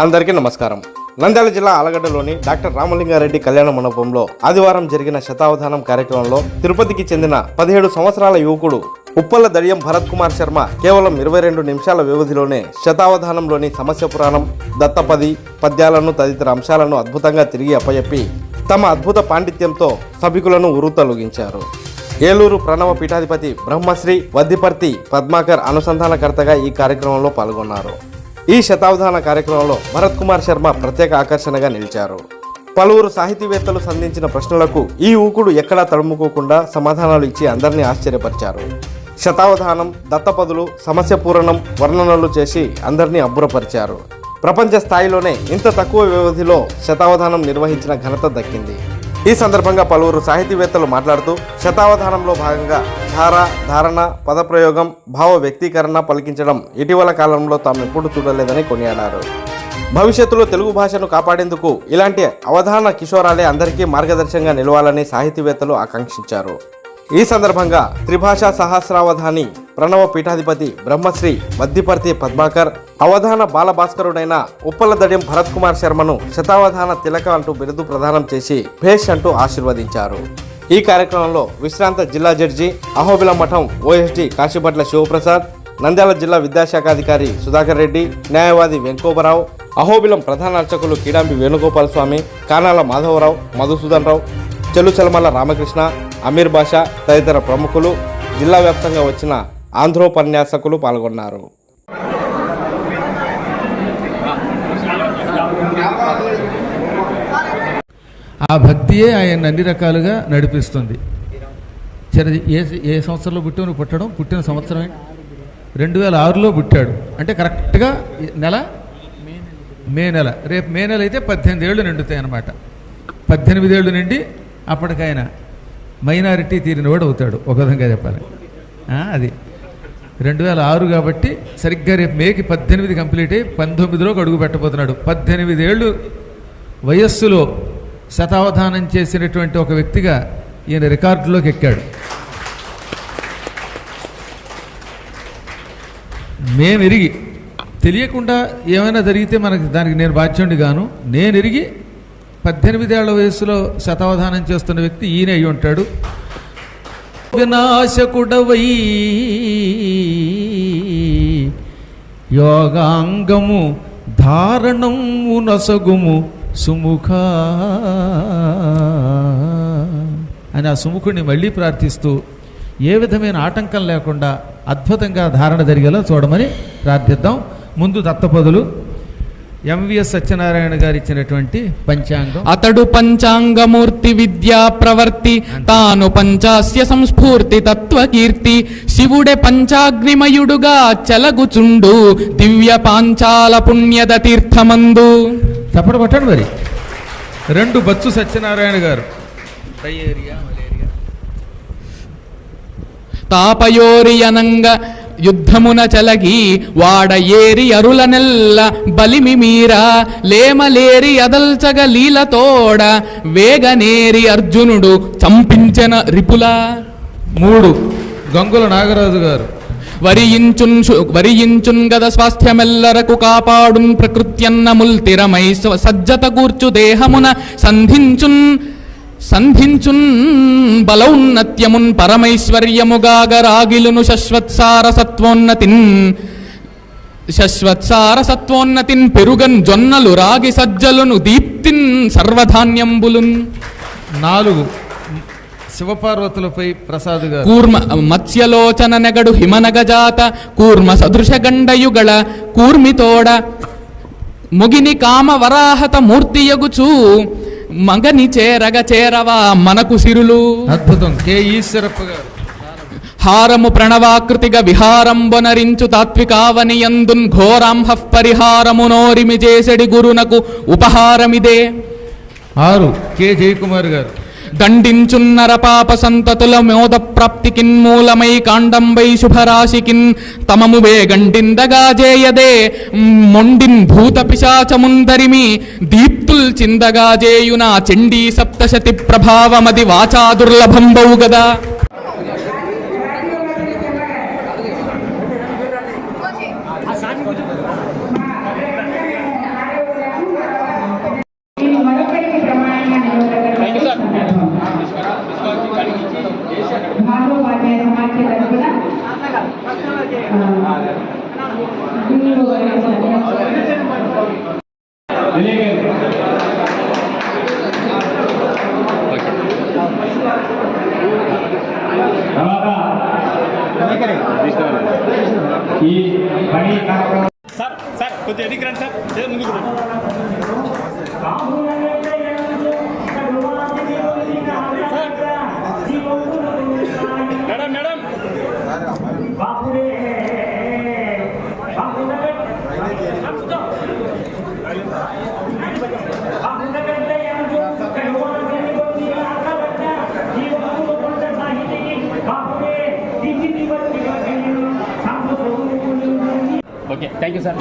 అందరికీ నమస్కారం. నంద్యాల జిల్లా ఆలగడ్డలోని డాక్టర్ రామలింగారెడ్డి కళ్యాణ మండపంలో ఆదివారం జరిగిన శతావధానం కార్యక్రమంలో తిరుపతికి చెందిన 17 సంవత్సరాల యువకుడు ఉప్పల్ల దడియం భరత్ కుమార్ శర్మ కేవలం 22 నిమిషాల వ్యవధిలోనే శతావధానంలోని సమస్య పురాణం, దత్తపది, పద్యాలను తదితర అంశాలను అద్భుతంగా తిరిగి అప్పచెప్పి తమ అద్భుత పాండిత్యంతో సభికులను ఉరుతలొగించారు. ఏలూరు ప్రణవ పీఠాధిపతి బ్రహ్మశ్రీ వద్దిపర్తి పద్మాకర్ అనుసంధానకర్తగా ఈ కార్యక్రమంలో పాల్గొన్నారు. ఈ శతావధాన కార్యక్రమంలో భరత్ కుమార్ శర్మ ప్రత్యేక ఆకర్షణగా నిలిచారు. పలువురు సాహితీవేత్తలు సంధించిన ప్రశ్నలకు ఈ యువకుడు ఎక్కడా తడుముకోకుండా సమాధానాలు ఇచ్చి అందరినీ ఆశ్చర్యపరిచారు. శతావధానం, దత్తపదులు, సమస్య పూరణం వర్ణనలు చేసి అందరినీ అబ్బురపరిచారు. ప్రపంచ స్థాయిలోనే ఇంత తక్కువ వ్యవధిలో శతావధానం నిర్వహించిన ఘనత దక్కింది. ఈ సందర్భంగా పలువురు సాహితీవేత్తలు మాట్లాడుతూ శతావధానంలో భాగంగా ధార, ధారణ, పదప్రయోగం, భావ వ్యక్తీకరణ పలికించడం ఇటీవల కాలంలో తాము ఎప్పుడు చూడలేదని కొనియాడారు. భవిష్యత్తులో తెలుగు భాషను కాపాడేందుకు ఇలాంటి అవధాన కిషోరాలే అందరికీ మార్గదర్శకంగా నిలవాలని సాహితీవేత్తలు ఆకాంక్షించారు. ఈ సందర్భంగా త్రిభాషా సహస్రావధాని ప్రణవ పీఠాధిపతి బ్రహ్మశ్రీ వద్దిపర్తి పద్మాకర్ అవధాన బాలభాస్కరుడైన ఉప్పల దడియం భరత్ కుమార్ శర్మను శతావధాన తిలక అంటూ బిరుదు ప్రదానం చేసి భేష్ అంటూ ఆశీర్వదించారు. ఈ కార్యక్రమంలో విశ్రాంత జిల్లా జడ్జి అహోబిలం మఠం ఓఎస్డి కాశీభట్ల శివప్రసాద్, నంద్యాల జిల్లా విద్యాశాఖాధికారి సుధాకర్ రెడ్డి, న్యాయవాది వెంకోబరావు, అహోబిలం ప్రధాన అర్చకులు కీడాంబి వేణుగోపాల్ స్వామి, కానాల మాధవరావు, మధుసూదన్ రావు, చెలుచలమల్ల రామకృష్ణ, అమీర్ బాషా తదితర ప్రముఖులు, జిల్లా వ్యాప్తంగా వచ్చిన ఆంధ్రోపన్యాసకులు పాల్గొన్నారు. ఆ భక్తియే ఆయన అన్ని రకాలుగా నడిపిస్తుంది. ఏ సంవత్సరంలో పుట్టావు? నువ్వు పుట్టిన సంవత్సరమే 2006లో పుట్టాడు. అంటే కరెక్ట్గా మే నెల. రేపు మే నెల అయితే 18 ఏళ్ళు నిండుతాయి అన్నమాట. 18 ఏళ్ళు నిండి అప్పటికైనా మైనారిటీ తీరినవాడు అవుతాడు, ఒక విధంగా చెప్పాలి. అది 2006 కాబట్టి సరిగ్గా రేపు మేకి 18 కంప్లీట్ అయ్యి 19లోకి అడుగు పెట్టబోతున్నాడు. 18 ఏళ్ళు వయస్సులో శతావధానం చేసినటువంటి ఒక వ్యక్తిగా ఈయన రికార్డులోకి ఎక్కాడు. మేమెరిగి తెలియకుండా ఏమైనా జరిగితే దానికి నేను బాధ్యుడిని గాను. నేను ఎరిగి 18 ఏళ్ల వయస్సులో శతావధానం చేస్తున్న వ్యక్తి ఈయన అయి ఉంటాడు. వినాశకుడవై యోగాంగము ధారణము నసగుము సుముఖ అని ఆ సుముఖుడిని మళ్ళీ ప్రార్థిస్తూ ఏ విధమైన ఆటంకం లేకుండా అద్భుతంగా ధారణ జరిగేలా చూడమని ప్రార్థిద్దాం. ముందు దత్తపదులు ఎంవిఎస్ సత్యనారాయణ గారు ఇచ్చినటువంటి పంచాంగం. అతడు పంచాంగమూర్తి విద్యా ప్రవర్తి, తాను పంచాస్య సంస్ఫూర్తి తత్వకీర్తి, శివుడే పంచాగ్నిమయుడుగా చలగుచుండు దివ్య పాంచాల పుణ్యద తీర్థమందు. తప్పడు పట్టండి మరి. 2 బత్సు సత్యనారాయణ గారు. తాపయోరియనంగ యుద్ధమున చలగి వాడ ఏరి అరులనెల్ల బలిమి మీరా, లేమలేరి అదల్చగ లీలతోడ వేగనేరి అర్జునుడు చంపించిన రిపుల. 3 గంగుల నాగరాజు గారు. వరియించున్ గద స్వాస్థ్యమెల్లరకు కాపాడున్ ప్రకృత్యన్నముల్ తిరమై సజ్జత కూర్చు దేహమున సంధించున్ బలౌన్నత్యమున్ పరమైశ్వర్యముగాగరాగిలును శశ్వత్సారసత్వోన్నతిన్ పెరుగన్ జొన్నలు రాగి సజ్జలును దీప్తిన్ సర్వధాన్యంబులున్. 4 శివపార్వతులపై ప్రసాద్ గారు. కూర్మ మత్స్యలోచన నెగడు హిమనగజాత కూర్మ సదృశ గండయుగళ కూర్మితోడ ముగిని కామ వరాహత మూర్తియగుచూ మగని చేరవా మనకు సిరులు. అద్భుతం. కె ఈశ్వరప్ప గారు. హారము ప్రణవాకృతిగా విహారంబొనరించు తాత్వికావనియందున్ ఘోరాంహః పరిహారము నోరిమి చేసెడి గురునకు ఉపహారమిదే. 6 కె జయకుమార్ గారు. దండించున్నర పాప సంతతుల మోద ప్రాప్తికిన్ మూలమై కాండంబై శుభరాశికిన్ తమము వేగండిందగా జేయదే మొండిన్ భూత పిశాచముందరిమి దీప్తుల్ చిందగా జేయునా చండీ సప్తశతి ప్రభావమది వాచా దుర్లభంబౌ గదా. తర్వాత ఈ పని కార్యక్రమం సార్ సార్ కొంచెం ఎన్నికి రండి సార్ ముందుకు రండి. Madam madam okay thank you sir.